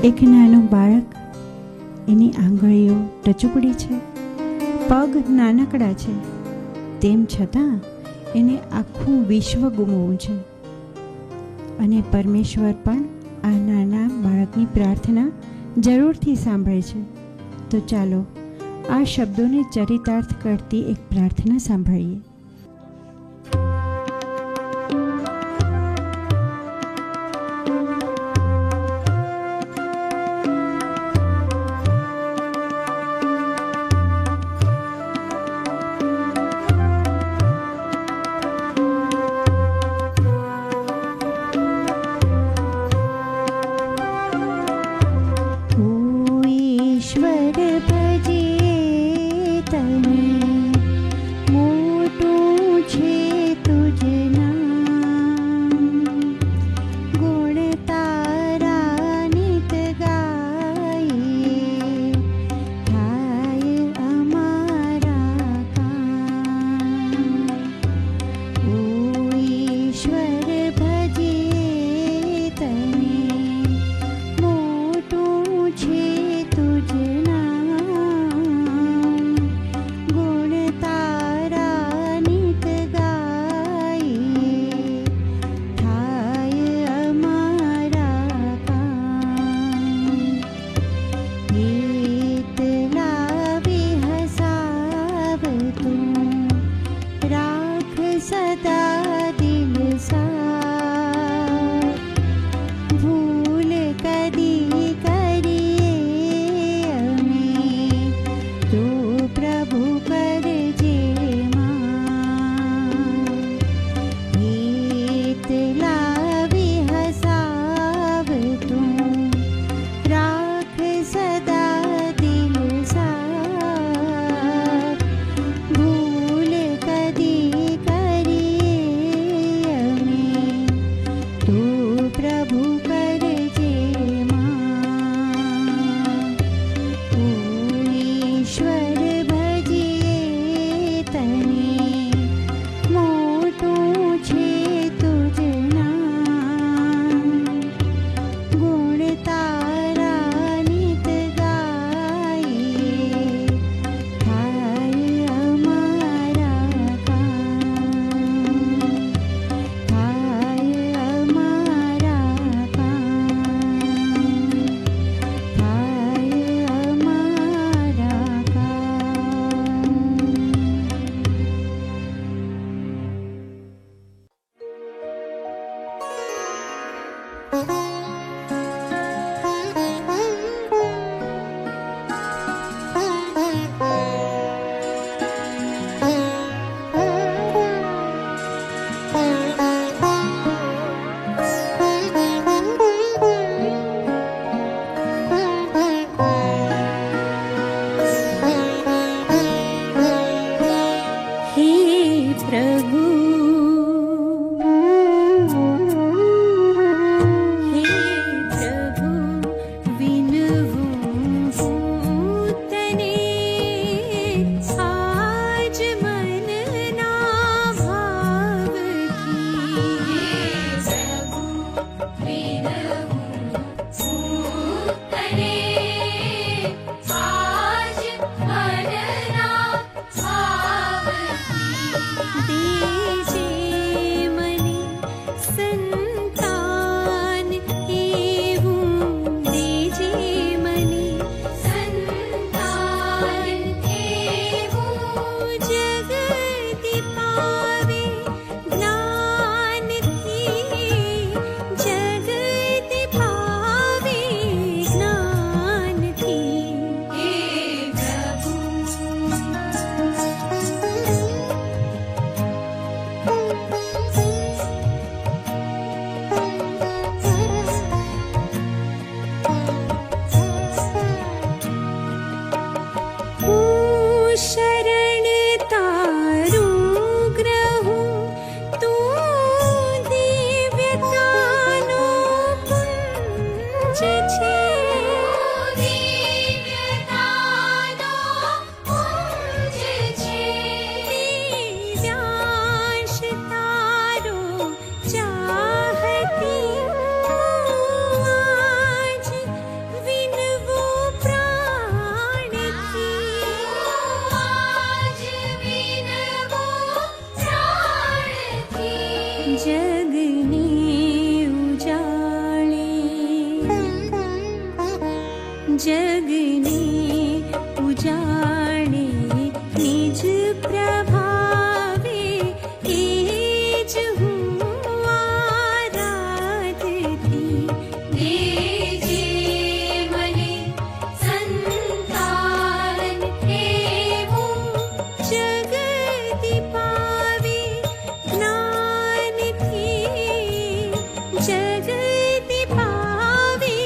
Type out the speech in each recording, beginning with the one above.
એક નાનું બાળક, એની આંગળીઓ ટચુકડી છે, પગ નાનકડા છે, તેમ છતાં એને આખું વિશ્વ ગુમવું છે. અને પરમેશ્વર પણ આ નાના બાળકની પ્રાર્થના જરૂરથી સાંભળે છે. તો ચાલો આ શબ્દોને ચરિતાર્થ કરતી એક પ્રાર્થના સાંભળીએ. ईश्वर भजे तने मोटू જગને ઉજાડે નિજ પ્રભાવે એ જ હું આરાધતી. દેજે મને સંતાન એવું જગતિ પાવે જ્ઞાનથી. જગતિ પાવે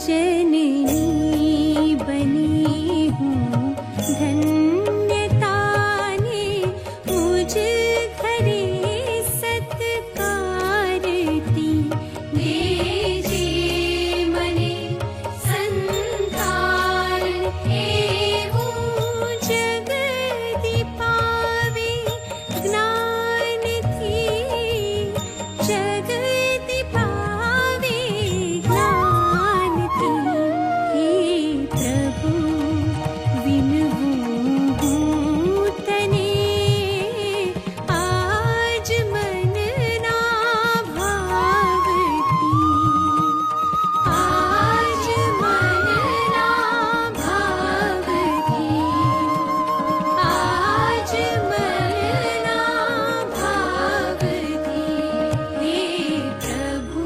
जननी बनी हूँ धन्यता ने मुझ घरे सत्कारती देजे मने संतान એવું જગતિ પાવે જ્ઞાનથી જગતિ પાવે જ્ઞાનથી હે પ્રભુ વિનવું હું તને આજ મનના ભાવથી આજ મનના ભાવથી આજ મનના ભાવથી હે પ્રભુ.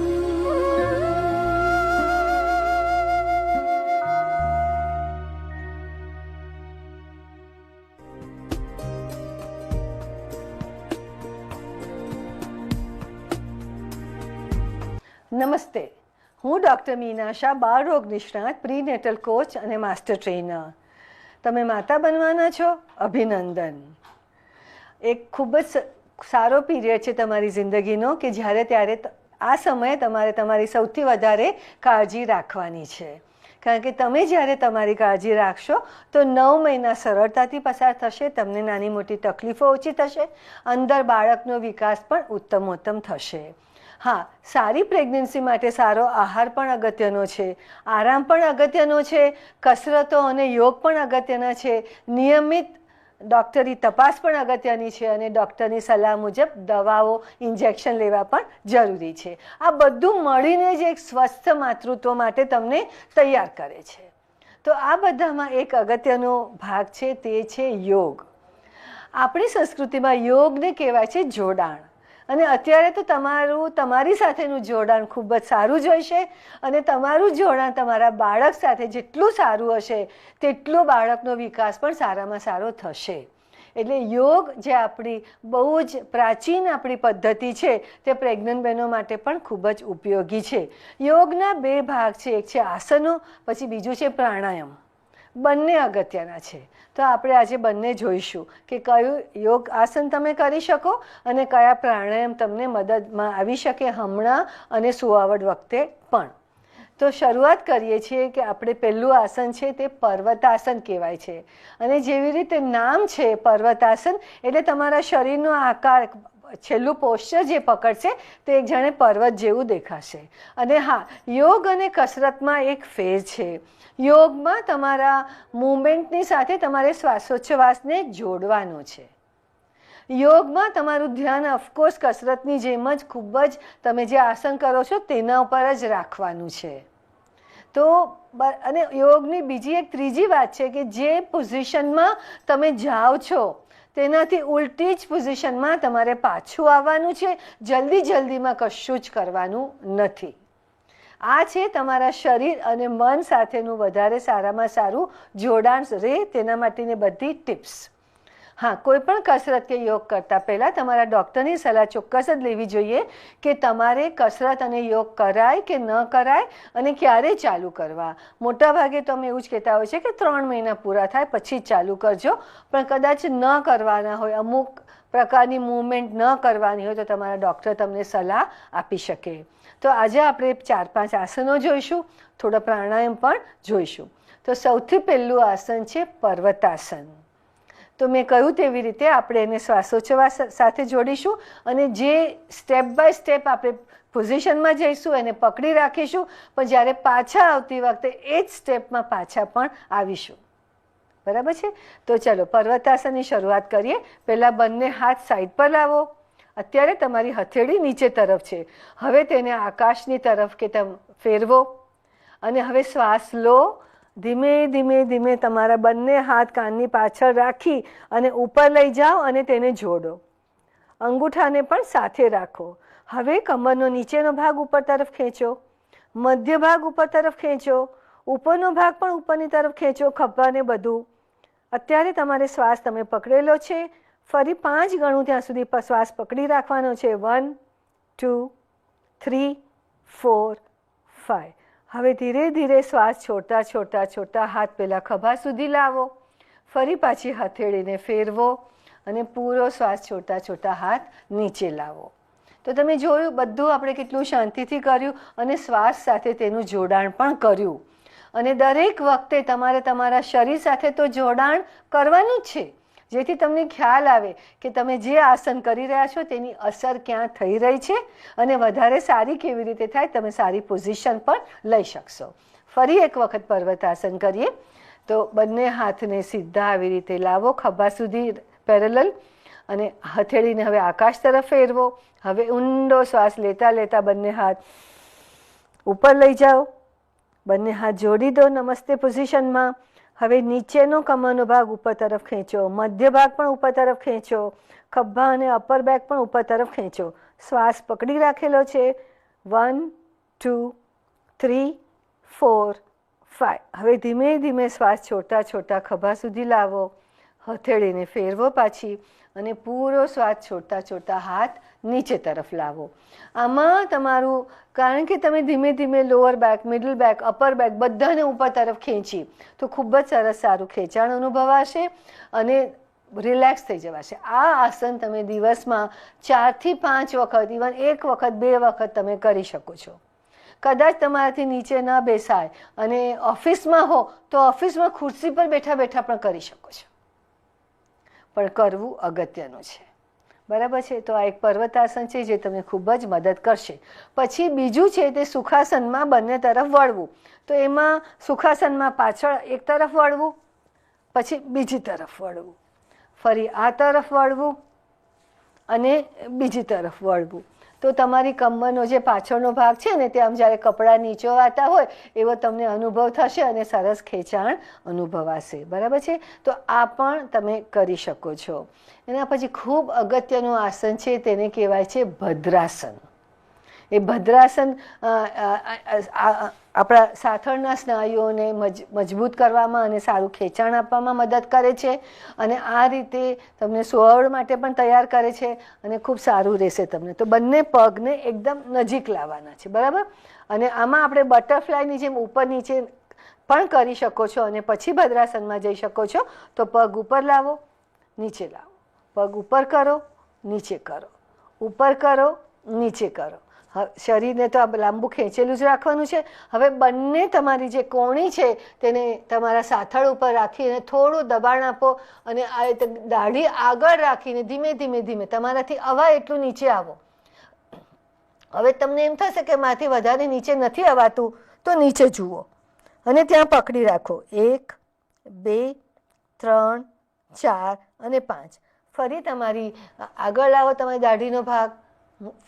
નમસ્તે, હું ડૉક્ટર મીના શાહ, બાળરોગ નિષ્ણાત, પ્રીનેટલ કોચ અને માસ્ટર ટ્રેનર. તમે માતા બનવાના છો? અભિનંદન. એક ખૂબ જ સારો પીરિયડ છે તમારી જિંદગીનો કે જ્યારે ત્યારે આ સમયે તમારે તમારી સૌથી વધારે કાળજી રાખવાની છે. કારણ કે તમે જ્યારે તમારી કાળજી રાખશો તો 9 મહિના સરળતાથી પસાર થશે, તમને નાની મોટી તકલીફો ઓછી થશે, અંદર બાળકનો વિકાસ પણ ઉત્તમોત્તમ થશે. હા, સારી પ્રેગ્નન્સી માટે સારો આહાર પણ અગત્યનો છે, આરામ પણ અગત્યનો છે, કસરતો અને યોગ પણ અગત્યના છે, નિયમિત ડૉક્ટરી તપાસ પણ અગત્યની છે અને ડૉક્ટરની સલાહ મુજબ દવાઓ ઇન્જેક્શન લેવા પણ જરૂરી છે. આ બધું મળીને જ એક સ્વસ્થ માતૃત્વ માટે તમને તૈયાર કરે છે. તો આ બધામાં એક અગત્યનો ભાગ છે તે છે યોગ. આપણી સંસ્કૃતિમાં યોગને કહેવાય છે જોડાણ. અને અત્યારે તો તમારી સાથેનું જોડાણ ખૂબ જ સારું જ હશે અને તમારું જોડાણ તમારા બાળક સાથે જેટલું સારું હશે તેટલો બાળકનો વિકાસ પણ સારામાં સારો થશે. એટલે યોગ જે આપણી બહુ જ પ્રાચીન આપણી પદ્ધતિ છે તે પ્રેગ્નન્ટ બહેનો માટે પણ ખૂબ જ ઉપયોગી છે. યોગના 2 ભાગ છે, એક છે આસનો, પછી બીજું છે પ્રાણાયામ. બંને અગત્યના છે. તો આપણે આજે બંને જોઈશું કે કયું યોગ આસન તમે કરી શકો અને કયા પ્રાણાયામ તમને મદદમાં આવી શકે હમણાં અને સુવાવડ વખતે પણ. તો શરૂઆત કરીએ છીએ કે આપણે પહેલું આસન છે તે પર્વતાસન કહેવાય છે. અને જેવી રીતે નામ છે પર્વતાસન એટલે તમારા શરીરનો આકાર, છેલ્લું પોસ્ચર જે પકડશે તે એક જાણે પર્વત જેવું દેખાશે. અને હા, યોગ અને કસરતમાં એક ફેર છે. યોગમાં તમારા મૂવમેન્ટની સાથે તમારે શ્વાસોચ્છ્વાસને જોડવાનો છે. યોગમાં તમારું ધ્યાન ઓફકોર્સ કસરતની જેમ જ ખૂબ જ તમે જે આસન કરો છો તેના ઉપર જ રાખવાનું છે. તો અને યોગની બીજી એક ત્રીજી વાત છે કે જે પોઝિશનમાં તમે જાઓ છો તેનાથી ઉલટી જ પોઝિશનમાં તમારે પાછું આવવાનું છે. જલ્દીમાં કશું જ કરવાનું નથી. આ છે તમારા શરીર અને મન સાથેનું વધારે સારામાં સારું જોડાણ રહે તેના માટેની બધી ટિપ્સ. હા, કોઈ પણ કસરત કે યોગ કરતાં પહેલાં તમારા ડૉક્ટરની સલાહ ચોક્કસ જ લેવી જોઈએ કે તમારે કસરત અને યોગ કરાય કે ન કરાય અને ક્યારે ચાલુ કરવા. મોટાભાગે તો અમે એવું જ કહેતા હોય છે કે 3 મહિના પૂરા થાય પછી જ ચાલુ કરજો. પણ કદાચ ન કરવાના હોય, અમુક પ્રકારની મૂવમેન્ટ ન કરવાની હોય તો તમારા ડૉક્ટર તમને સલાહ આપી શકે. તો આજે આપણે 4-5 આસનો જોઈશું, થોડા પ્રાણાયામ પણ જોઈશું. તો સૌથી પહેલું આસન છે પર્વતાસન. તો મેં કહ્યું તેવી રીતે આપણે એને શ્વાસોચ્છ્વાસ સાથે જોડીશું અને જે સ્ટેપ બાય સ્ટેપ આપણે પોઝિશનમાં જઈશું એને પકડી રાખીશું, પણ જ્યારે પાછા આવતી વખતે એ જ સ્ટેપમાં પાછા પણ આવીશું. બરાબર છે? તો ચાલો પર્વતાસનની શરૂઆત કરીએ. પહેલાં બંને હાથ સાઈડ પર લાવો. અત્યારે તમારી હથેળી નીચે તરફ છે. હવે તેને આકાશની તરફ કે ફેરવો અને હવે શ્વાસ લો. ધીમે તમારા બંને હાથ કાનની પાછળ રાખી અને ઉપર લઈ જાઓ અને તેને જોડો. અંગૂઠાને પણ સાથે રાખો. હવે કમરનો નીચેનો ભાગ ઉપર તરફ ખેંચો, મધ્ય ભાગ ઉપર તરફ ખેંચો, ઉપરનો ભાગ પણ ઉપરની તરફ ખેંચો, ખભાને બધું. અત્યારે તમારે શ્વાસ તમે પકડેલો છે. ફરી 5 ગણું ત્યાં સુધી શ્વાસ પકડી રાખવાનો છે. 1 2 3 4 5. હવે ધીરે શ્વાસ છોડતા હાથ પહેલાં ખભા સુધી લાવો. ફરી પાછી હથેળીને ફેરવો અને પૂરો શ્વાસ છોડતા હાથ નીચે લાવો. તો તમે જોયું બધું આપણે કેટલું શાંતિથી કર્યું અને શ્વાસ સાથે તેનું જોડાણ પણ કર્યું. અને દરેક વખતે તમારે તમારા શરીર સાથે તો જોડાણ કરવાનું જ છે, જેથી તમને ખ્યાલ આવે કે તમે જે આસન કરી રહ્યા છો તેની અસર ક્યાં થઈ રહી છે અને વધારે સારી કેવી રીતે થાય, તમે સારી પોઝિશન પણ લઈ શકશો. ફરી એક વખત પર્વતાસન કરીએ. તો બંને હાથને સીધા આવી રીતે લાવો, ખભા સુધી પેરેલલ, અને હથેળીને હવે આકાશ તરફ ફેરવો. હવે ઊંડો શ્વાસ લેતા બંને હાથ ઉપર લઈ જાઓ. બંને હાથ જોડી દો નમસ્તે પોઝિશનમાં. હવે નીચેનો કમરનો ભાગ ઉપર તરફ ખેંચો, મધ્ય ભાગ પણ ઉપર તરફ ખેંચો, ખભા અને અપર બેક પણ ઉપર તરફ ખેંચો. શ્વાસ પકડી રાખેલો છે. 1 2 3 4 5. હવે ધીમે શ્વાસ છોડતા ખભા સુધી લાવો. હથેળીને ફેરવો પાછી અને પૂરો શ્વાસ છોડતા હાથ નીચે તરફ લાવો. આમાં તમારું, કારણ કે તમે ધીમે lower back, middle back, upper back બધાને ઉપર તરફ ખેંચી તો ખૂબ જ સરસ સારું ખેંચાણ અનુભવાશે અને રિલેક્સ થઈ જવાશે. આ આસન તમે દિવસમાં 4 થી 5 વખત, ઇવન 1 વખત 2 વખત તમે કરી શકો છો. કદાચ તમારાથી નીચે ન બેસાય અને ઓફિસમાં હો તો ઓફિસમાં ખુરશી પર બેઠા પણ કરી શકો છો, પણ કરવું અગત્યનું છે. બરાબર છે? તો આ એક પર્વતાસન છે જે તમને ખૂબ જ મદદ કરશે. પછી બીજું છે તે સુખાસનમાં બંને તરફ વળવું. તો એમાં સુખાસનમાં પાછળ એક તરફ વળવું, પછી બીજી તરફ વળવું, ફરી આ તરફ વળવું અને બીજી તરફ વળવું. તો તમારી કમરનો જે પાછળનો ભાગ છે ને તે આમ જ્યારે કપડાં નીચોવાતા હોય એવો તમને અનુભવ થશે અને સરસ ખેંચાણ અનુભવાશે. બરાબર છે? તો આ પણ તમે કરી શકો છો. એના પછી ખૂબ અગત્યનું આસન છે, તેને કહેવાય છે ભદ્રાસન. એ ભદ્રાસન આપણા સાથળના સ્નાયુઓને મજબૂત કરવામાં અને સારું ખેંચાણ આપવામાં મદદ કરે છે અને આ રીતે તમને સુવડ માટે પણ તૈયાર કરે છે અને ખૂબ સારું રહેશે તમને. તો બંને પગને એકદમ નજીક લાવવાના છે. બરાબર? અને આમાં આપણે બટરફ્લાયની જેમ ઉપર નીચે પણ કરી શકો છો અને પછી ભદ્રાસનમાં જઈ શકો છો. તો પગ ઉપર લાવો, નીચે લાવો, પગ ઉપર કરો, નીચે કરો, ઉપર કરો, નીચે કરો. શરીરને તો લાંબુ ખેંચેલું જ રાખવાનું છે. હવે બંને તમારી જે કોણી છે તેને તમારા સાથળ ઉપર રાખીને થોડું દબાણ આપો અને આ રીતે દાઢી આગળ રાખીને ધીમે ધીમે ધીમે તમારાથી અવાય એટલું નીચે આવો. હવે તમને એમ થશે કે મારાથી વધારે નીચે નથી અવાતું, તો નીચે જુઓ અને ત્યાં પકડી રાખો. 1 2 3 4 અને 5. ફરી તમારી આગળ લાવો, તમારી દાઢીનો ભાગ,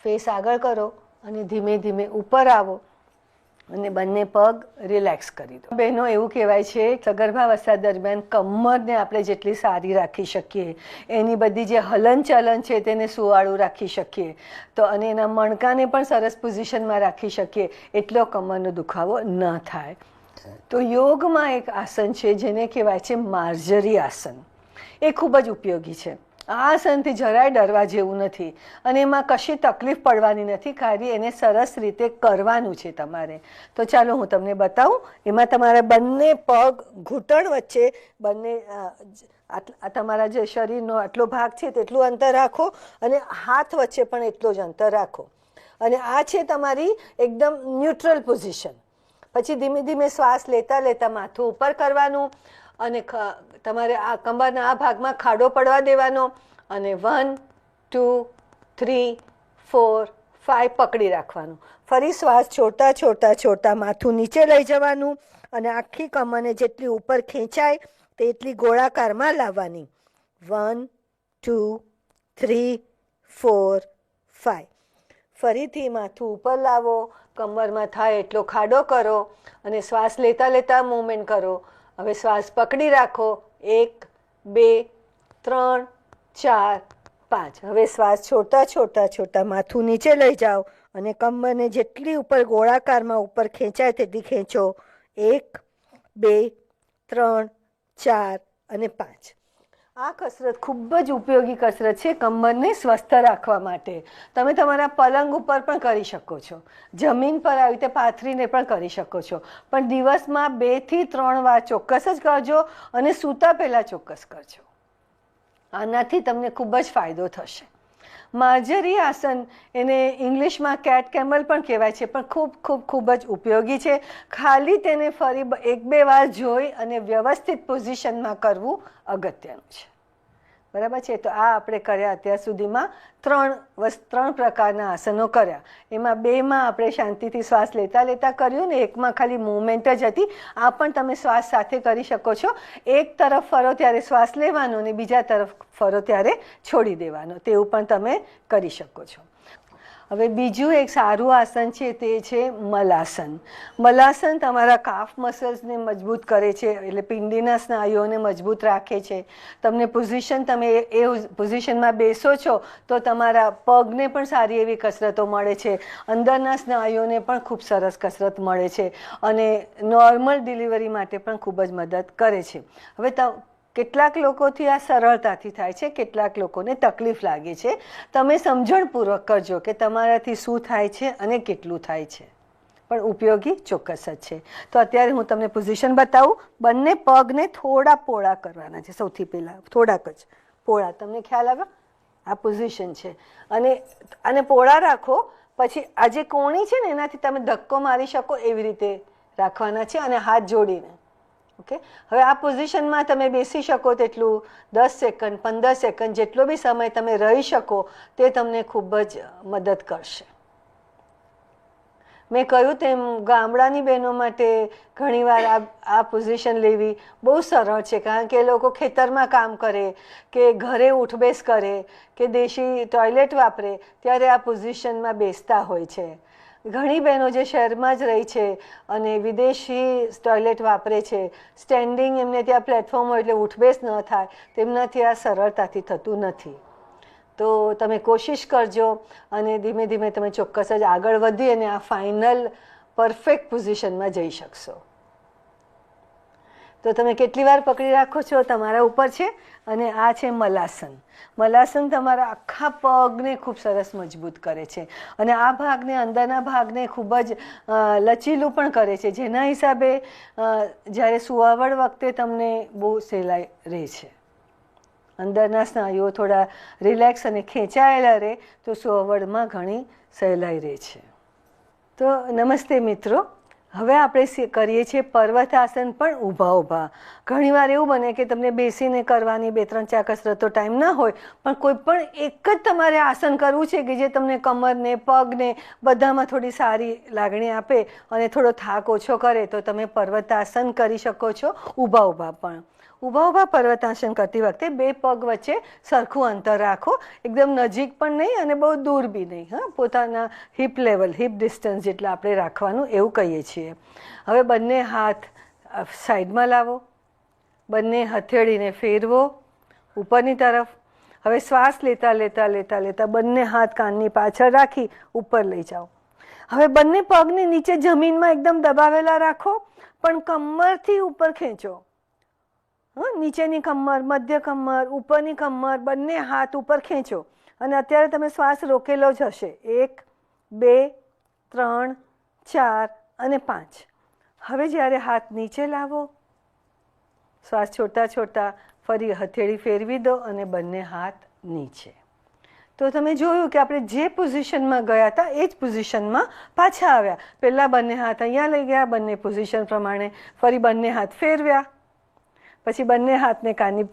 ફેસ આગળ કરો અને ધીમે ધીમે ઉપર આવો અને બંને પગ રિલેક્સ કરી દો. બહેનો, એવું કહેવાય છે સગર્ભાવસ્થા દરમિયાન કમરને આપણે જેટલી સારી રાખી શકીએ, એની બધી જે હલનચલન છે તેને સુવાળું રાખી શકીએ તો અને એના મણકાને પણ સરસ પોઝિશનમાં રાખી શકીએ એટલો કમરનો દુખાવો ન થાય. તો યોગમાં એક આસન છે જેને કહેવાય છે માર્જરી આસન. એ ખૂબ જ ઉપયોગી છે. આ આસનથી જરાય ડરવા જેવું નથી અને એમાં કશી તકલીફ પડવાની નથી, ખાલી એને સરસ રીતે કરવાનું છે તમારે. તો ચાલો હું તમને બતાવું. એમાં તમારે બંને પગ ઘૂંટણ વચ્ચે બંને તમારા જે શરીરનો આટલો ભાગ છે તેટલું અંતર રાખો અને હાથ વચ્ચે પણ એટલો જ અંતર રાખો અને આ છે તમારી એકદમ ન્યુટ્રલ પોઝિશન. પછી ધીમે ધીમે શ્વાસ લેતા લેતા માથું ઉપર કરવાનું અને તમારે આ કમરના આ ભાગમાં ખાડો પડવા દેવાનો અને 1 2 3 4 5 પકડી રાખવાનું. ફરી શ્વાસ છોડતા છોડતા છોડતા માથું નીચે લઈ જવાનું અને આખી કમરને જેટલી ઉપર ખેંચાય તેટલી ગોળાકારમાં લાવવાની. 1 2 3 4 5. ફરીથી માથું ઉપર લાવો, કમરમાં થાય એટલો ખાડો કરો અને શ્વાસ લેતા લેતા મૂવમેન્ટ કરો. હવે શ્વાસ પકડી રાખો. 1 2 3 4 5. હવે શ્વાસ છોડતા છોડતા છોડતા માથું નીચે લઈ જાઓ અને કમરને જેટલી ઉપર ગોળાકારમાં ઉપર ખેંચાય તેટલી ખેંચો. 1 2 3 4 અને 5. આ કસરત ખૂબ જ ઉપયોગી કસરત છે કમરને સ્વસ્થ રાખવા માટે. તમે તમારા પલંગ ઉપર પણ કરી શકો છો, જમીન પર આવી રીતે પાથરીને પણ કરી શકો છો, પણ દિવસમાં 2 થી 3 વાર ચોક્કસ જ કરજો અને સૂતા પહેલાં ચોક્કસ કરજો. આનાથી તમને ખૂબ જ ફાયદો થશે. માર્જરી આસન, એને ઇંગ્લિશમાં કેટ કેમલ પણ કહેવાય છે, પણ ખૂબ ખૂબ ખૂબ જ ઉપયોગી છે. ખાલી તેને ફરી 1-2 વાર જોઈ અને વ્યવસ્થિત પોઝિશનમાં કરવું અગત્યનું છે. બરાબર છે? તો આ આપણે કર્યા અત્યાર સુધીમાં 3 પ્રકારના આસનો કર્યા. એમાં 2માં આપણે શાંતિથી શ્વાસ લેતા લેતા કર્યું ને એકમાં ખાલી મૂવમેન્ટ જ હતી. આ પણ તમે શ્વાસ સાથે કરી શકો છો. એક તરફ ફરો ત્યારે શ્વાસ લેવાનો અને બીજા તરફ ફરો ત્યારે છોડી દેવાનો, તેવું પણ તમે કરી શકો છો. હવે બીજું એક સારું આસન છે તે છે મલાસન. મલાસન તમારા કાફ મસલ્સને મજબૂત કરે છે, એટલે પિંડીના સ્નાયુઓને મજબૂત રાખે છે. તમને પોઝિશન, તમે એ પોઝિશનમાં બેસો છો તો તમારા પગને પણ સારી એવી કસરતો મળે છે, અંદરના સ્નાયુઓને પણ ખૂબ સરસ કસરત મળે છે અને નોર્મલ ડિલિવરી માટે પણ ખૂબ જ મદદ કરે છે. હવે કેટલાક લોકોથી આ સરળતાથી થાય છે, કેટલાક લોકોને તકલીફ લાગે છે. તમે સમજણપૂર્વક કરજો કે તમારાથી શું થાય છે અને કેટલું થાય છે, પણ ઉપયોગી ચોક્કસ જ છે. તો અત્યારે હું તમને પોઝિશન બતાવું. બંને પગને થોડા પોળા કરવાના છે. સૌથી પહેલાં થોડાક જ પોળા. તમને ખ્યાલ આવે? આ પોઝિશન છે અને પોળા રાખો. પછી આ જે કોણી છે ને એનાથી તમે ધક્કો મારી શકો એવી રીતે રાખવાના છે અને હાથ જોડીને. ઓકે, હવે આ પોઝિશનમાં તમે બેસી શકો તેટલું 10 સેકન્ડ 15 સેકન્ડ જેટલો બી સમય તમે રહી શકો તે તમને ખૂબ જ મદદ કરશે. મેં કહ્યું તેમ ગામડાની બહેનો માટે ઘણીવાર આ પોઝિશન લેવી બહુ સરળ છે, કારણ કે એ લોકો ખેતરમાં કામ કરે કે ઘરે ઉઠબેસ કરે કે દેશી ટોયલેટ વાપરે ત્યારે આ પોઝિશનમાં બેસતા હોય છે. ઘણી બહેનો જે શહેરમાં જ રહી છે અને વિદેશી ટોયલેટ વાપરે છે, સ્ટેન્ડિંગ એમને ત્યાં પ્લેટફોર્મ હોય એટલે ઉઠબેસ ન થાય, તેમનાથી આ સરળતાથી થતું નથી. તો તમે કોશિશ કરજો અને ધીમે ધીમે તમે ચોક્કસ જ આગળ વધી અને આ ફાઇનલ પરફેક્ટ પોઝિશનમાં જઈ શકશો. તો તમે કેટલી વાર પકડી રાખો છો તમારા ઉપર છે. અને આ છે મલાસન. મલાસન તમારા આખા પગને ખૂબ સરસ મજબૂત કરે છે અને આ ભાગને, અંદરના ભાગને ખૂબ જ લચીલું પણ કરે છે, જેના હિસાબે જ્યારે સુવાવડ વખતે તમને બહુ સહેલાઈ રહે છે. અંદરના સ્નાયુઓ થોડા રિલેક્સ અને ખેંચાયેલા રહે તો સુવાવડમાં ઘણી સહેલાઈ રહે છે. તો નમસ્તે મિત્રો, હવે આપણે કરીએ છીએ પર્વતાસન પણ ઊભા ઊભા. ઘણીવાર એવું બને કે તમને બેસીને કરવાની 2-3-4 કસરતો ટાઈમ ના હોય, પણ કોઈ પણ એક જ તમારે આસન કરવું છે કે જે તમને કમરને, પગને બધામાં થોડી સારી લાગણી આપે અને થોડો થાક ઓછો કરે, તો તમે પર્વતાસન કરી શકો છો ઊભા ઊભા પણ. ઊભા ઊભા પર્વતાસન કરતી વખતે 2 પગ વચ્ચે સરખું અંતર રાખો, એકદમ નજીક પણ નહીં અને બહુ દૂર બી નહીં. હા, પોતાના હિપ લેવલ, હિપ ડિસ્ટન્સ જેટલા આપણે રાખવાનું એવું કહીએ છીએ. હવે બંને હાથ સાઈડમાં લાવો, બંને હથેળીને ફેરવો ઉપરની તરફ. હવે શ્વાસ લેતા લેતા લેતા લેતા બંને હાથ કાનની પાછળ રાખી ઉપર લઈ જાઓ. હવે બંને પગને નીચે જમીનમાં એકદમ દબાવેલા રાખો, પણ કમરથી ઉપર ખેંચો. નીચેની કમર, મધ્ય કમર, ઉપરની કમર, બંને હાથ ઉપર ખેંચો. અને અત્યારે તમે શ્વાસ રોકેલો જ હશે. 1, 2, 3, 4 અને 5. હવે જ્યારે હાથ નીચે લાવો, શ્વાસ છોડતા છોડતા ફરી હથેળી ફેરવી દો અને બંને હાથ નીચે. તો તમે જોયું કે આપણે જે પોઝિશનમાં ગયા હતા એ જ પોઝિશનમાં પાછા આવ્યા. પહેલાં બંને હાથ અહીંયા લઈ ગયા, બંને પોઝિશન પ્રમાણે ફરી બંને હાથ ફેરવ્યા, પછી બંને હાથને કાની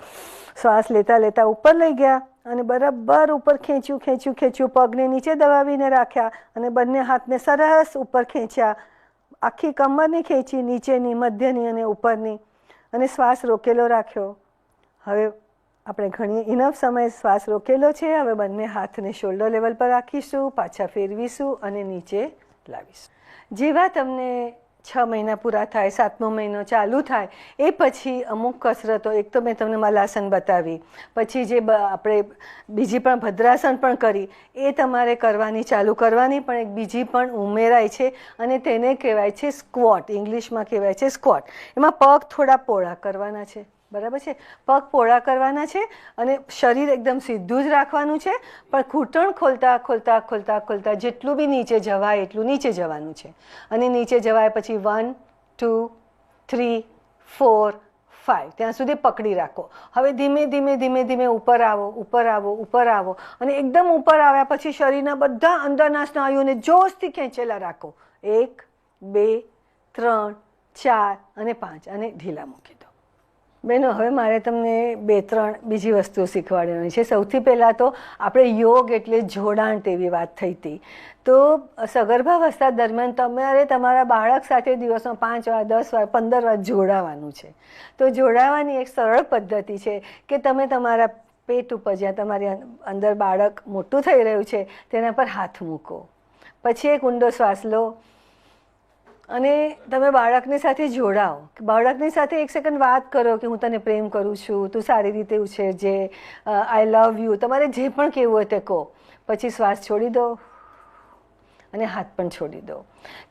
શ્વાસ લેતા લેતા ઉપર લઈ ગયા અને બરાબર ઉપર ખેંચ્યું ખેંચ્યું ખેંચ્યું, પગને નીચે દબાવીને રાખ્યા અને બંને હાથને સરસ ઉપર ખેંચ્યા. આખી કમરને ખેંચી, નીચેની, મધ્યની અને ઉપરની, અને શ્વાસ રોકેલો રાખ્યો. હવે આપણે ઘણી ઇનફ સમય શ્વાસ રોકેલો છે. હવે બંને હાથને શોલ્ડર લેવલ પર રાખીશું, પાછા ફેરવીશું અને નીચે લાવીશું. જેવા તમને 6 મહિના પૂરા થાય, 7મો મહિનો ચાલુ થાય એ પછી અમુક કસરતો, એક તો મેં તમને મલાસન બતાવી, પછી જે આપણે બીજી પણ ભદ્રાસન પણ કરી, એ તમારે કરવાની ચાલુ કરવાની, પણ એક બીજી પણ ઉમેરાય છે અને તેને કહેવાય છે સ્ક્વોટ. ઇંગ્લિશમાં કહેવાય છે સ્ક્વોટ. એમાં પગ થોડા પહોળા કરવાના છે, બરાબર છે? પગ પહોળા કરવાના છે અને શરીર એકદમ સીધું જ રાખવાનું છે, પણ ઘૂંટણ ખોલતા ખોલતા ખોલતા ખોલતા જેટલું બી નીચે જવાય એટલું નીચે જવાનું છે. અને નીચે જવાય પછી 1, 2, 3, 4, 5 ત્યાં સુધી પકડી રાખો. હવે ધીમે ધીમે ધીમે ધીમે ઉપર આવો, ઉપર આવો, ઉપર આવો અને એકદમ ઉપર આવ્યા પછી શરીરના બધા અંદરના સ્નાયુઓને જોશથી ખેંચેલા રાખો. 1, 2, 3, 4 અને 5 અને ઢીલા મૂકી દો. બહેનો, હવે મારે તમને 2-3 બીજી વસ્તુઓ શીખવાડવાની છે. સૌથી પહેલાં તો આપણે યોગ એટલે જોડાણ તેવી વાત થઈ હતી. તો સગર્ભાવસ્થા દરમિયાન તમારે તમારા બાળક સાથે દિવસમાં 5 વાર, 10 વાર, 15 વાર જોડાવાનું છે. તો જોડાવાની એક સરળ પદ્ધતિ છે કે તમે તમારા પેટ ઉપર, જ્યાં તમારી અંદર બાળક મોટું થઈ રહ્યું છે, તેના પર હાથ મૂકો. પછી એક ઊંડો શ્વાસ લો અને તમે બાળકની સાથે જોડાઓ. બાળકની સાથે 1 સેકન્ડ વાત કરો કે હું તને પ્રેમ કરું છું, તું સારી રીતે ઉછેરજે, આઈ લવ યુ, તમારે જે પણ કહેવું હોય તે કહો. પછી શ્વાસ છોડી દો અને હાથ પણ છોડી દો.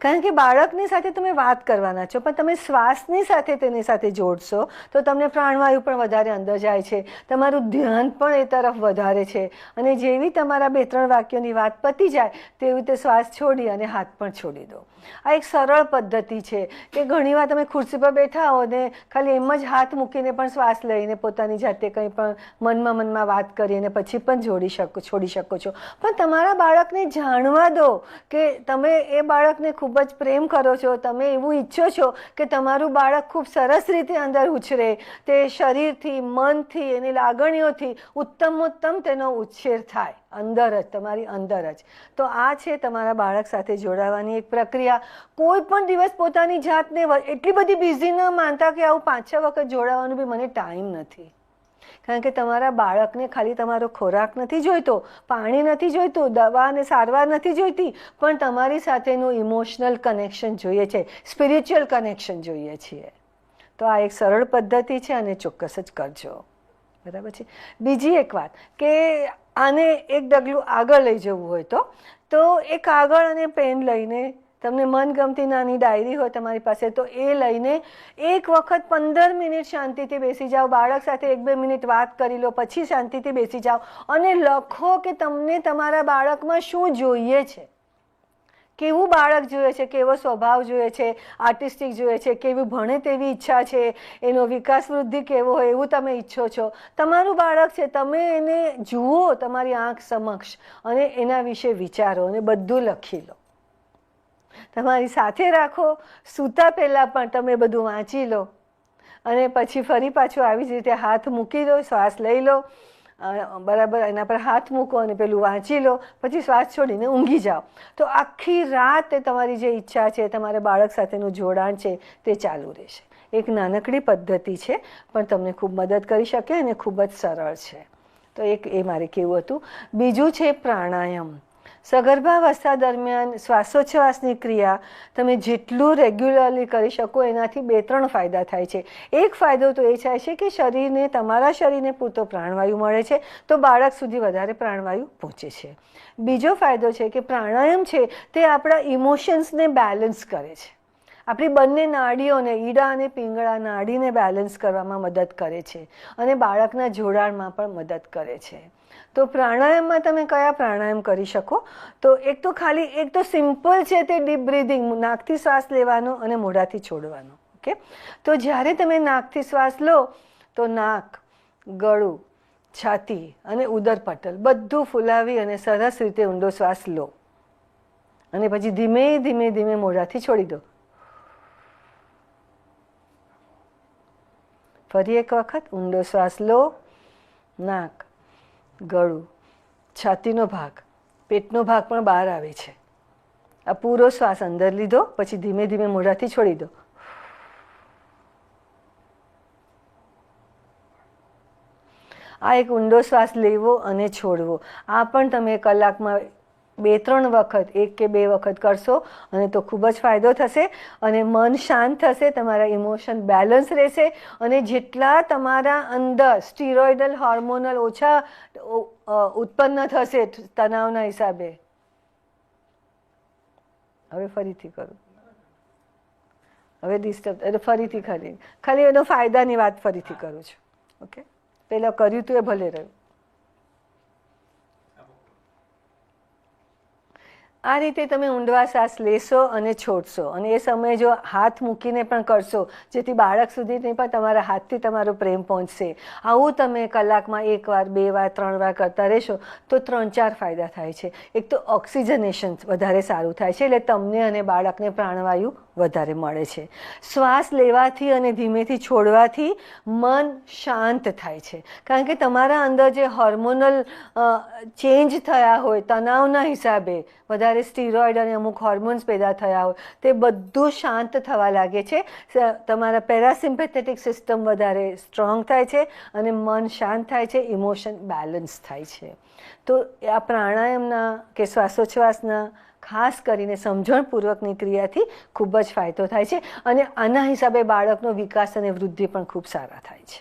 કારણ કે બાળકની સાથે તમે વાત કરવાના છો, પણ તમે શ્વાસની સાથે તેની સાથે જોડશો તો તમને પ્રાણવાયુ પણ વધારે અંદર જાય છે, તમારું ધ્યાન પણ એ તરફ વધારે છે. અને જેવી તમારા 2-3 વાક્યોની વાત પતી જાય તેવી રીતે શ્વાસ છોડી અને હાથ પણ છોડી દો. આ એક સરળ પદ્ધતિ છે કે ઘણીવાર તમે ખુરશી પર બેઠા હો ને ખાલી એમ જ હાથ મૂકીને પણ શ્વાસ લઈને પોતાની જાતે કંઈ પણ મનમાં વાત કરીને પછી પણ છોડી શકો છો. પણ તમારા બાળકને જાણવા દો કે તમે એ બાળકને ખૂબ જ પ્રેમ કરો છો, તમે એવું ઈચ્છો છો કે તમારું બાળક ખૂબ સરસ રીતે અંદર ઉછરે, તે શરીરથી, મનથી, એની લાગણીઓથી ઉત્તમોત્તમ તેનો ઉછેર થાય અંદર જ, તમારી અંદર જ. તો આ છે તમારા બાળક સાથે જોડાવાની એક પ્રક્રિયા. કોઈ પણ દિવસ પોતાની જાતને એટલી બધી બિઝી ન માનતા કે આવું 5-6 વખત જોડાવાનું બી મને ટાઈમ નથી. કારણ કે તમારા બાળકને ખાલી તમારો ખોરાક નથી જોઈતો, પાણી નથી જોઈતું, દવા અને સારવાર નથી જોઈતી, પણ તમારી સાથેનું ઇમોશનલ કનેક્શન જોઈએ છે, સ્પિરિચ્યુઅલ કનેક્શન જોઈએ છીએ. તો આ એક સરળ પદ્ધતિ છે અને ચોક્કસ જ કરજો. બરાબર છે. બીજી એક વાત કે આને એક ડગલું આગળ લઈ જવું હોય તો એ કાગળ અને પેન લઈને, તમને મનગમતી નાની ડાયરી હોય તમારી પાસે તો એ લઈને એક વખત 15 મિનિટ શાંતિથી બેસી જાઓ, બાળક સાથે 1-2 મિનિટ વાત કરી લો, પછી શાંતિથી બેસી જાઓ અને લખો કે તમને તમારા બાળકમાં શું જોઈએ છે, કેવું બાળક જોઈએ છે, કેવો સ્વભાવ જોઈએ છે, આર્ટિસ્ટિક જોઈએ છે, કેવું ભણે તેવી ઈચ્છા છે, એનો વિકાસ વૃદ્ધિ કેવો હોય એવું તમે ઈચ્છો છો. તમારું બાળક છે, તમે એને જુઓ તમારી આંખ સમક્ષ અને એના વિશે વિચારો અને બધું લખી લો. તમારી સાથે રાખો, સૂતા પહેલાં પણ તમે બધું વાંચી લો અને પછી ફરી પાછું આવી જ રીતે હાથ મૂકી દો, શ્વાસ લઈ લો, બરાબર એના પર હાથ મૂકો અને પેલું વાંચી લો, પછી શ્વાસ છોડીને ઊંઘી જાઓ. તો આખી રાત તે તમારી જે ઈચ્છા છે, તમારા બાળક સાથેનું જોડાણ છે તે ચાલુ રહેશે. એક નાનકડી પદ્ધતિ છે પણ તમને ખૂબ મદદ કરી શકે અને ખૂબ જ સરળ છે. તો એક એ મારે કહેવું હતું. બીજું છે પ્રાણાયામ. સગર્ભાવસ્થા દરમિયાન શ્વાસોચ્છ્વાસની ક્રિયા તમે જેટલું રેગ્યુલરલી કરી શકો એનાથી 2-3 ફાયદા થાય છે. એક ફાયદો તો એ થાય છે કે શરીરને, તમારા શરીરને પૂરતો પ્રાણવાયુ મળે છે તો બાળક સુધી વધારે પ્રાણવાયુ પહોંચે છે. બીજો ફાયદો છે કે પ્રાણાયામ છે તે આપણા ઇમોશન્સને બેલેન્સ કરે છે. આપણી બંને નાડીઓને, ઈડા અને પિંગળા નાડીને બેલેન્સ કરવામાં મદદ કરે છે અને બાળકના જોડાણમાં પણ મદદ કરે છે. તો પ્રાણાયામમાં તમે કયા પ્રાણાયામ કરી શકો? તો એક તો સિમ્પલ છે, તે ડીપ બ્રીધિંગ, નાકથી શ્વાસ લેવાનો અને મોઢાથી છોડવાનો. ઓકે. તો જ્યારે તમે નાકથી શ્વાસ લો તો નાક, ગળું, છાતી અને ઉદરપટલ બધું ફૂલાવી અને સરસ રીતે ઊંડો શ્વાસ લો અને પછી ધીમે ધીમે ધીમે મોઢાથી છોડી દો. ફરી એક વખત ઊંડો શ્વાસ લો, નાક, ગળું, છાતીનો ભાગ, પેટનો ભાગ પણ બહાર આવે છે. આ પૂરો શ્વાસ અંદર લીધો, પછી ધીમે ધીમે મોઢાથી છોડી દો. આ એક ઊંડો શ્વાસ લેવો અને છોડવો. આ પણ તમે કલાકમાં 2-3 વખત, 1 કે 2 વખત કરશો અને તો ખૂબ જ ફાયદો થશે અને મન શાંત થશે, તમારા ઇમોશન બેલેન્સ રહેશે અને જેટલા તમારા અંદર સ્ટીરોઇડલ હોર્મોનલ ઓછા ઉત્પન્ન થશે તણાવના હિસાબે. હવે ફરીથી કરું, હવે ડિસ્ટર્બ, એટલે ફરીથી ખાલી એનો ફાયદાની વાત ફરીથી કરું છું. ઓકે. પહેલાં કર્યું હતું એ ભલે રહ્યું. આ રીતે તમે ઊંડવા શ્વાસ લેશો અને છોડશો અને એ સમયે જો હાથ મૂકીને પણ કરશો જેથી બાળક સુધી નહીં પણ તમારા હાથથી તમારો પ્રેમ પહોંચશે. આવું તમે કલાકમાં 1 વાર, 2 વાર, 3 વાર કરતા રહેશો તો 3-4 ફાયદા થાય છે. એક તો ઓક્સિજનેશન વધારે સારું થાય છે, એટલે તમને અને બાળકને પ્રાણવાયુ વધારે મળે છે. શ્વાસ લેવાથી અને ધીમેથી છોડવાથી મન શાંત થાય છે, કારણ કે તમારા અંદર જે હોર્મોનલ ચેન્જ થયા હોય તણાવના હિસાબે, વધારે સ્ટીરોઇડ અને અમુક હોર્મોન્સ પેદા થયા હોય તે બધું શાંત થવા લાગે છે. તમારા પેરાસિમ્પેથેટિક સિસ્ટમ વધારે સ્ટ્રોંગ થાય છે અને મન શાંત થાય છે, ઇમોશન બેલેન્સ થાય છે. તો આ પ્રાણાયામના કે શ્વાસોચ્છ્વાસના ખાસ કરીને સમજણપૂર્વકની ક્રિયાથી ખૂબ જ ફાયદો થાય છે અને આના હિસાબે બાળકનો વિકાસ અને વૃદ્ધિ પણ ખૂબ સારા થાય છે.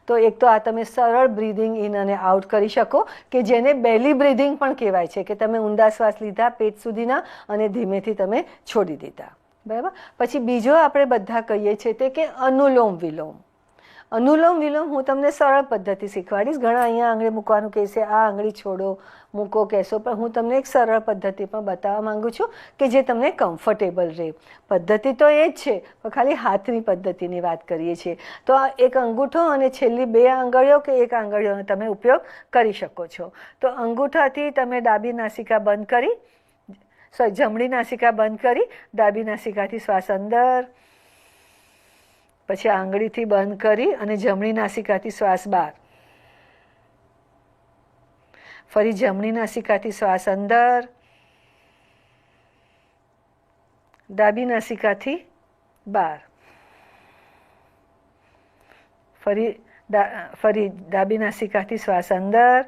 તો એક તો આ તમે સરળ બ્રીધિંગ ઇન અને આઉટ કરી શકો કે જેને બેલી બ્રીધિંગ પણ કહેવાય છે, કે તમે ઊંડા શ્વાસ લીધા પેટ સુધીના અને ધીમેથી તમે છોડી દીધા. બરાબર. પછી બીજો આપણે બધા કહીએ છીએ તે કે અનુલોમ વિલોમ. અનુલોમ વિલોમ હું તમને સરળ પદ્ધતિ શીખવાડીશ. ઘણા અહીંયા આંગળી મૂકવાનું કહેશે, આ આંગળી છોડો મૂકો કહેશો, પણ હું તમને એક સરળ પદ્ધતિ પણ બતાવવા માંગુ છું કે જે તમને કમ્ફર્ટેબલ રહે. પદ્ધતિ તો એ જ છે પણ ખાલી હાથની પદ્ધતિની વાત કરીએ છીએ. તો આ એક અંગૂઠો અને છેલ્લી 2 આંગળીઓ કે 1 આંગળીઓનો તમે ઉપયોગ કરી શકો છો. તો અંગૂઠાથી તમે ડાબી નાસિકા બંધ કરી જમણી નાસિકા બંધ કરી ડાબી નાસિકાથી શ્વાસ અંદર, પછી આંગળીથી બંધ કરી અને જમણી નાસિકાથી શ્વાસ બહાર. ફરી જમણી નાસિકાથી શ્વાસ અંદર, ડાબી નાસિકાથી બહાર. ફરી ડાબી નાસિકાથી શ્વાસ અંદર,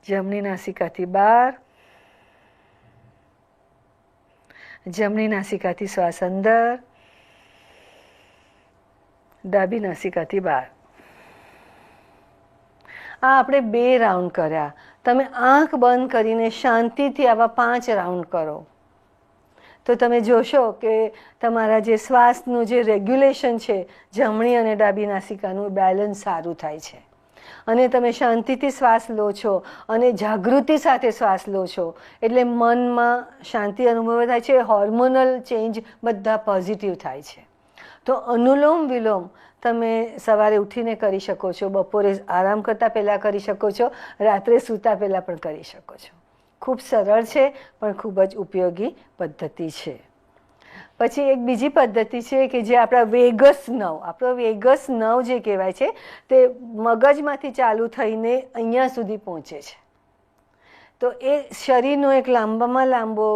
જમણી નાસિકાથી બહાર, જમણી નાસિકાથી શ્વાસ અંદર, ડાબી નાસિકાથી બહાર. આ આપણે 2 રાઉન્ડ કર્યા. તમે આંખ બંધ કરીને શાંતિથી આવા 5 રાઉન્ડ કરો તો તમે જોશો કે તમારા જે શ્વાસનું જે રેગ્યુલેશન છે, જમણી અને ડાબી નાસિકાનું બેલેન્સ સારું થાય છે. અને તમે શાંતિથી શ્વાસ લો છો અને જાગૃતિ સાથે શ્વાસ લો છો એટલે મનમાં શાંતિ અનુભવ થાય છે. હોર્મોનલ ચેન્જ બધા પોઝિટિવ થાય છે. તો અનુલોમ વિલોમ તમે સવારે ઉઠીને કરી શકો છો, બપોરે આરામ કરતાં પહેલાં કરી શકો છો, રાત્રે સૂતા પહેલાં પણ કરી શકો છો. ખૂબ સરળ છે પણ ખૂબ જ ઉપયોગી પદ્ધતિ છે. પછી એક બીજી પદ્ધતિ છે કે જે આપણા વેગસ નર્વ, આપણો વેગસ નર્વ જે કહેવાય છે તે મગજમાંથી ચાલુ થઈને અહીંયા સુધી પહોંચે છે. તો એ શરીરનો એક લાંબામાં લાંબો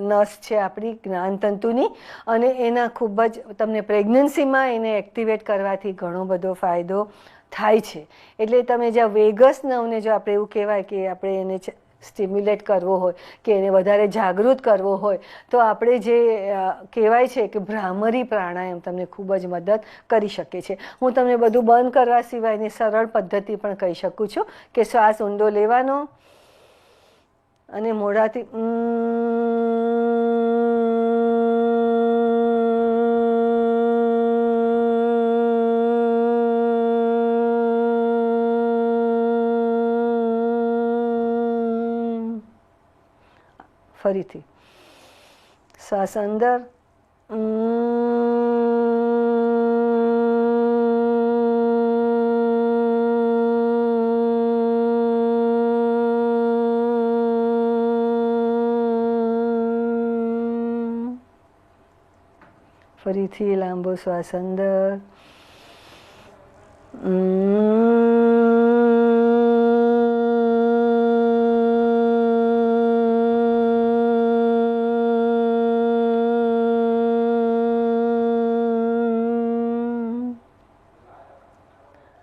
નસ છે આપણી જ્ઞાનતંતુની, અને એના ખૂબ જ તમને પ્રેગ્નન્સીમાં એને એક્ટિવેટ કરવાથી ઘણો બધો ફાયદો થાય છે. એટલે તમે જ્યાં વેગસ નર્વને જો આપણે એવું કહેવાય કે આપણે એને સ્ટિમ્યુલેટ કરવો હોય કે એને વધારે જાગૃત કરવો હોય તો આપણે જે કહેવાય છે કે ભ્રામરી પ્રાણાયામ તમને ખૂબ જ મદદ કરી શકે છે. હું તમને બધું બંધ કરવા સિવાયની સરળ પદ્ધતિ પણ કહી શકું છું કે શ્વાસ ઊંડો લેવાનો અને મોઢાથી ફરીથી શ્વાસ અંદર, ફરીથી લાંબો શ્વાસ અંદર,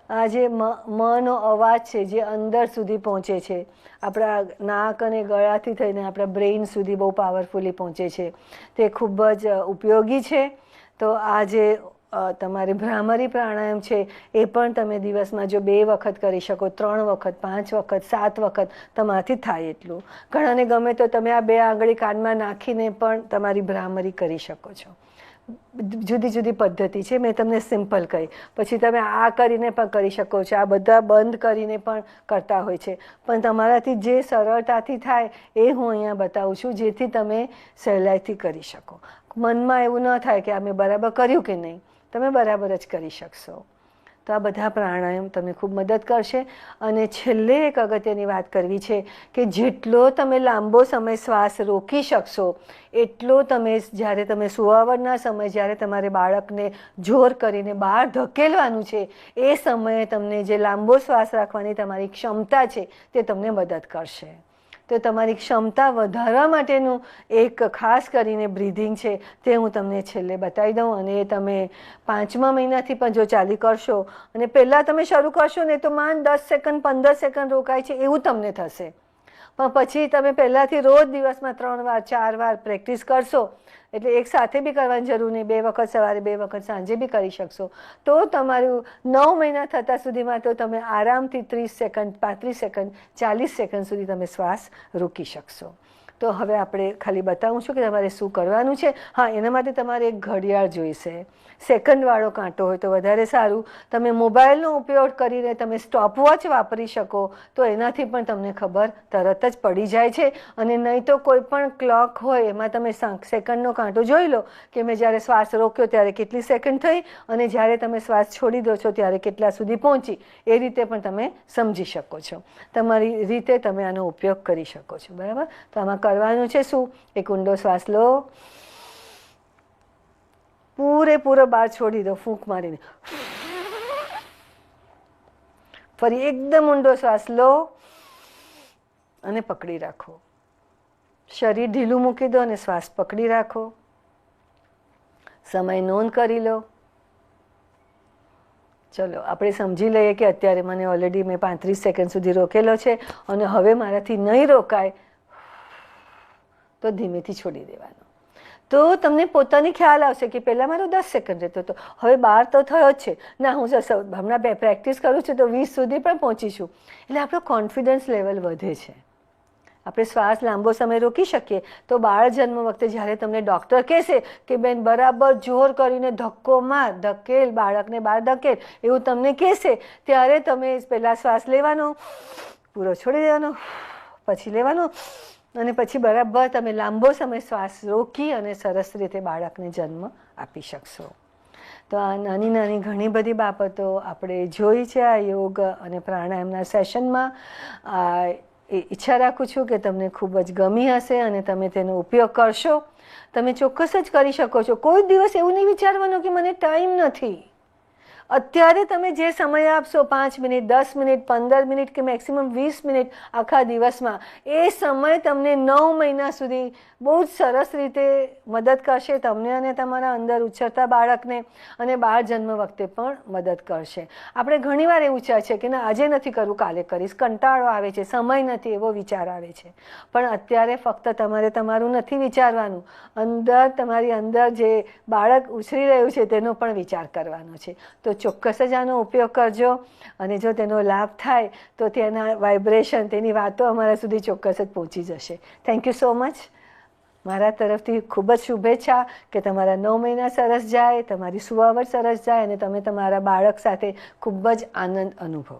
આ જે મનો અવાજ છે જે અંદર સુધી પહોંચે છે, આપણા નાક અને ગળાથી થઈને આપણા બ્રેઇન સુધી બહુ પાવરફુલી પહોંચે છે, તે ખૂબ જ ઉપયોગી છે. તો આ જે તમારે ભ્રામરી પ્રાણાયામ છે એ પણ તમે દિવસમાં જો 2 વખત કરી શકો, 3 વખત, 5 વખત, 7 વખત તમારાથી થાય એટલું. ઘણાને ગમે તો તમે આ 2 આંગળી કાનમાં નાખીને પણ તમારી ભ્રામરી કરી શકો છો. જુદી જુદી પદ્ધતિ છે, મેં તમને સિમ્પલ કહી. પછી તમે આ કરીને પણ કરી શકો છો, આ બધા બંધ કરીને પણ કરતા હોય છે. પણ તમારાથી જે સરળતાથી થાય એ હું અહીંયા બતાવું છું જેથી તમે સહેલાઈથી કરી શકો. મનમાં એવું ન થાય કે અમે બરાબર કર્યું કે નહીં, તમે બરાબર જ કરી શકશો. તો આ બધા પ્રાણાયામ તમને ખૂબ મદદ કરશે. અને છેલ્લે એક અગત્યની વાત કરવી છે કે જેટલો તમે લાંબો સમય શ્વાસ રોકી શકશો એટલો તમે જ્યારે તમે સુવાવડના સમય જ્યારે તમારે બાળકને જોર કરીને બહાર ધકેલવાનું છે એ સમયે તમને જે લાંબો શ્વાસ રાખવાની તમારી ક્ષમતા છે તે તમને મદદ કરશે. તો તમારી ક્ષમતા વધારવા માટેનું એક ખાસ કરીને બ્રીધિંગ છે તે હું તમને છેલ્લે બતાવી દઉં. અને એ તમે 5મા મહિનાથી પણ જો ચાલુ કરશો અને પહેલાં તમે શરૂ કરશો ને તો માંડ 10 સેકન્ડ 15 સેકન્ડ રોકાય છે એવું તમને થશે. પણ પછી તમે પહેલાંથી રોજ દિવસમાં 3 વાર 4 વાર પ્રેક્ટિસ કરશો, એટલે એક સાથે બી કરવાની જરૂર નહીં, 2 વખત સવારે 2 વખત સાંજે બી કરી શકશો. તો તમારું 9 મહિના થતાં સુધીમાં તો તમે આરામથી 30 સેકન્ડ 35 સેકન્ડ 40 સેકન્ડ સુધી તમે શ્વાસ રોકી શકશો. તો હવે આપણે ખાલી બતાવું છું કે તમારે શું કરવાનું છે. હા, એના માટે તમારે એક ઘડિયાળ જોઈશે. સેકન્ડવાળો કાંટો હોય તો વધારે સારું. તમે મોબાઈલનો ઉપયોગ કરીને તમે સ્ટોપવોચ વાપરી શકો તો એનાથી પણ તમને ખબર તરત જ પડી જાય છે. અને નહીં તો કોઈ પણ ક્લોક હોય એમાં તમે સેકન્ડનો કાંટો જોઈ લો કે મેં જ્યારે શ્વાસ રોક્યો ત્યારે કેટલી સેકન્ડ થઈ અને જ્યારે તમે શ્વાસ છોડી દો છો ત્યારે કેટલા સુધી પહોંચી. એ રીતે પણ તમે સમજી શકો છો. તમારી રીતે તમે આનો ઉપયોગ કરી શકો છો. બરાબર? તો આમાં કરવાનું છે શું? એક ઊંડો શ્વાસ લો, પૂરેપૂરો બહાર છોડી દો ફૂંક મારીને. ફરી એકદમ ઊંડો શ્વાસ લો અને પકડી રાખો. શરીર ઢીલું મૂકી દો અને શ્વાસ પકડી રાખો. સમય નોંધ કરી લો. ચલો આપણે સમજી લઈએ કે અત્યારે મને ઓલરેડી મેં 35 સેકન્ડ સુધી રોકેલો છે અને હવે મારાથી નહીં રોકાય તો ધીમેથી છોડી દેવાનો. તો તમને પોતાની ખ્યાલ આવશે કે પહેલાં મારો 10 સેકન્ડ રહેતો હતો, હવે 12 તો થયો જ છે. ના, હું હમણાં પ્રેક્ટિસ કરું છું તો 20 સુધી પણ પહોંચીશું. એટલે આપણો કોન્ફિડન્સ લેવલ વધે છે. આપણે શ્વાસ લાંબો સમય રોકી શકીએ તો બાળ જન્મ વખતે જ્યારે તમને ડૉક્ટર કહેશે કે બેન બરાબર જોર કરીને ધક્કો માર, ધકેલ, બાળકને બહાર ધકેલ, એવું તમને કહેશે ત્યારે તમે પહેલાં શ્વાસ લેવાનો, પૂરો છોડી દેવાનો, પછી લેવાનો અને પછી બરાબર તમે લાંબો સમય શ્વાસ રોકી અને સરસ રીતે બાળકને જન્મ આપી શકશો. તો આ નાની નાની ઘણી બધી બાબતો આપણે જોઈ છે આ યોગ અને પ્રાણાયામના સેશનમાં. ઈચ્છા રાખું છું કે તમને ખૂબ જ ગમી હશે અને તમે તેનો ઉપયોગ કરશો. તમે ચોક્કસ જ કરી શકો છો. કોઈ દિવસ એવું નહીં વિચારવાનું કે મને ટાઈમ નથી. અત્યારે તમે જે સમય આપશો 5 મિનિટ, 10 મિનિટ, 15 મિનિટ કે મેક્સિમમ 20 મિનિટ આખા દિવસમાં, એ સમય તમને 9 મહિના સુધી બહુ જ સરસ રીતે મદદ કરશે તમને અને તમારા અંદર ઉછરતા બાળકને અને બાળ જન્મ વખતે પણ મદદ કરશે. આપણે ઘણીવાર એવું વિચાર છે કે ના આજે નથી કરવું, કાલે કરીશ, કંટાળો આવે છે, સમય નથી, એવો વિચાર આવે છે. પણ અત્યારે ફક્ત તમારે તમારું નથી વિચારવાનું, અંદર તમારી અંદર જે બાળક ઉછરી રહ્યું છે તેનો પણ વિચાર કરવાનો છે. તો ચોક્કસ જ આનો ઉપયોગ કરજો અને જો તેનો લાભ થાય તો તેના વાઇબ્રેશન, તેની વાતો અમારા સુધી ચોક્કસ જ પહોંચી જશે. Thank you so much. મારા તરફથી ખૂબ જ શુભેચ્છા કે તમારા 9 મહિના સરસ જાય, તમારી સુવાવડ સરસ જાય અને તમે તમારા બાળક સાથે ખૂબ જ આનંદ અનુભવો.